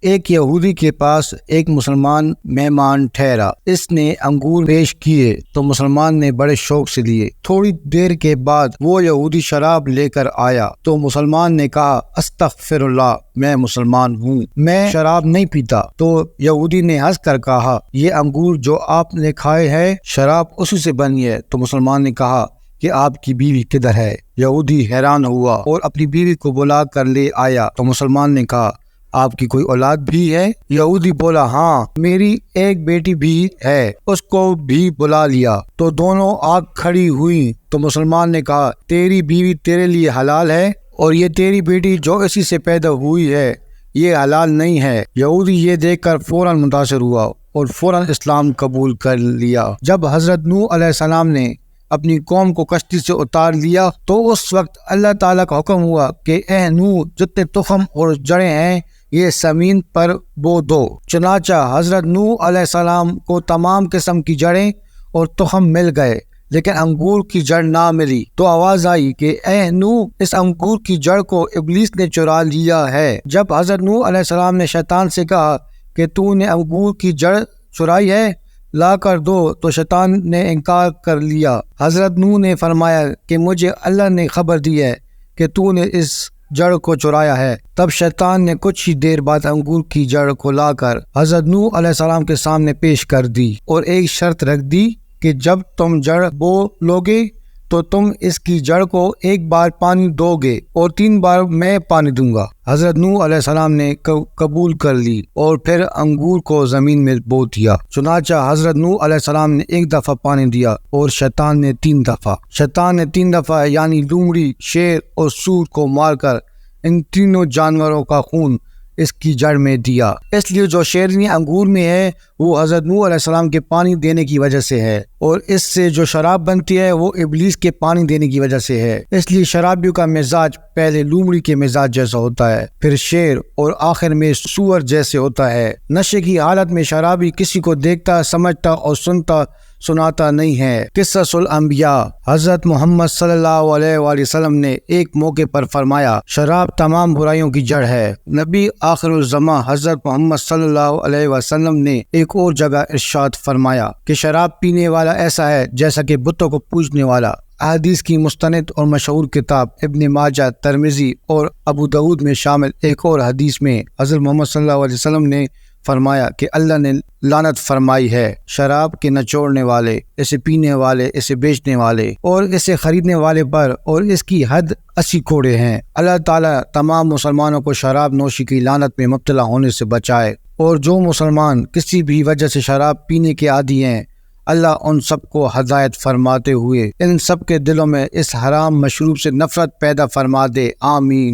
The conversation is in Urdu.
ایک یہودی کے پاس ایک مسلمان مہمان ٹھہرا۔ اس نے انگور پیش کیے تو مسلمان نے بڑے شوق سے لیے۔ تھوڑی دیر کے بعد وہ یہودی شراب لے کر آیا تو مسلمان نے کہا استغفر اللہ، میں مسلمان ہوں، میں شراب نہیں پیتا۔ تو یہودی نے ہنس کر کہا یہ انگور جو آپ نے کھائے ہیں شراب اسی سے بنی ہے۔ تو مسلمان نے کہا کہ آپ کی بیوی کدھر ہے؟ یہودی حیران ہوا اور اپنی بیوی کو بلا کر لے آیا۔ تو مسلمان نے کہا آپ کی کوئی اولاد بھی ہے؟ یہودی بولا ہاں، میری ایک بیٹی بھی ہے، اس کو بھی بلا لیا۔ تو دونوں آگ کھڑی ہوئی تو مسلمان نے کہا تیری بیوی تیرے لیے حلال ہے اور یہ تیری بیٹی جو اسی سے پیدا ہوئی ہے یہ حلال نہیں ہے۔ یہودی یہ دیکھ کر فوراً متاثر ہوا اور فوراً اسلام قبول کر لیا۔ جب حضرت نوح علیہ السلام نے اپنی قوم کو کشتی سے اتار لیا تو اس وقت اللہ تعالیٰ کا حکم ہوا کہ اے نوح، جتنے تخم اور جڑیں ہیں یہ زمین پر بو دو۔ چنانچہ حضرت نوح علیہ السلام کو تمام قسم کی جڑیں اور تخم مل گئے لیکن انگور کی جڑ نہ ملی۔ تو آواز آئی کہ اے نوح، اس انگور کی جڑ کو ابلیس نے چرا لیا ہے۔ جب حضرت نوح علیہ السلام نے شیطان سے کہا کہ تو نے انگور کی جڑ چرائی ہے، لا کر دو، تو شیطان نے انکار کر لیا۔ حضرت نوح نے فرمایا کہ مجھے اللہ نے خبر دی ہے کہ تو نے اس جڑ کو چرایا ہے۔ تب شیطان نے کچھ ہی دیر بعد انگور کی جڑ کو لا کر حضرت نوح علیہ السلام کے سامنے پیش کر دی اور ایک شرط رکھ دی کہ جب تم جڑ بو لوگے تو تم اس کی جڑ کو ایک بار پانی دو گے اور 3 بار میں پانی دوں گا۔ حضرت نوح علیہ السلام نے قبول کر لی اور پھر انگور کو زمین میں بو دیا۔ چنانچہ حضرت نوح علیہ السلام نے 1 دفعہ پانی دیا اور شیطان نے 3 دفعہ۔ شیطان نے 3 دفعہ یعنی لومڑی، شیر اور سور کو مار کر ان تینوں جانوروں کا خون اس کی جڑ میں دیا۔ اس لیے جو شیرنی انگور میں ہے وہ حضرت نوح علیہ السلام کے پانی دینے کی وجہ سے ہے اور اس سے جو شراب بنتی ہے وہ ابلیس کے پانی دینے کی وجہ سے ہے۔ اس لیے شرابیوں کا مزاج پہلے لومڑی کے مزاج جیسا ہوتا ہے، پھر شیر اور آخر میں سور جیسے ہوتا ہے۔ نشے کی حالت میں شرابی کسی کو دیکھتا، سمجھتا اور سناتا نہیں ہے۔ قصص الانبیاء۔ حضرت محمد صلی اللہ علیہ وآلہ وسلم نے ایک موقع پر فرمایا شراب تمام برائیوں کی جڑ ہے۔ نبی آخر الزماں حضرت محمد صلی اللہ علیہ وسلم نے ایک اور جگہ ارشاد فرمایا کہ شراب پینے والا ایسا ہے جیسا کہ بتوں کو پوجنے والا۔ احادیث کی مستند اور مشہور کتاب ابن ماجہ، ترمذی اور ابو داؤد میں شامل ایک اور حدیث میں حضرت محمد صلی اللہ علیہ وسلم نے فرمایا کہ اللہ نے لعنت فرمائی ہے شراب کے نچوڑنے والے، اسے پینے والے، اسے بیچنے والے اور اسے خریدنے والے پر، اور اس کی حد 80 کوڑے ہیں۔ اللہ تعالیٰ تمام مسلمانوں کو شراب نوشی کی لعنت میں مبتلا ہونے سے بچائے، اور جو مسلمان کسی بھی وجہ سے شراب پینے کے عادی ہیں اللہ ان سب کو ہدایت فرماتے ہوئے ان سب کے دلوں میں اس حرام مشروب سے نفرت پیدا فرما دے، آمین۔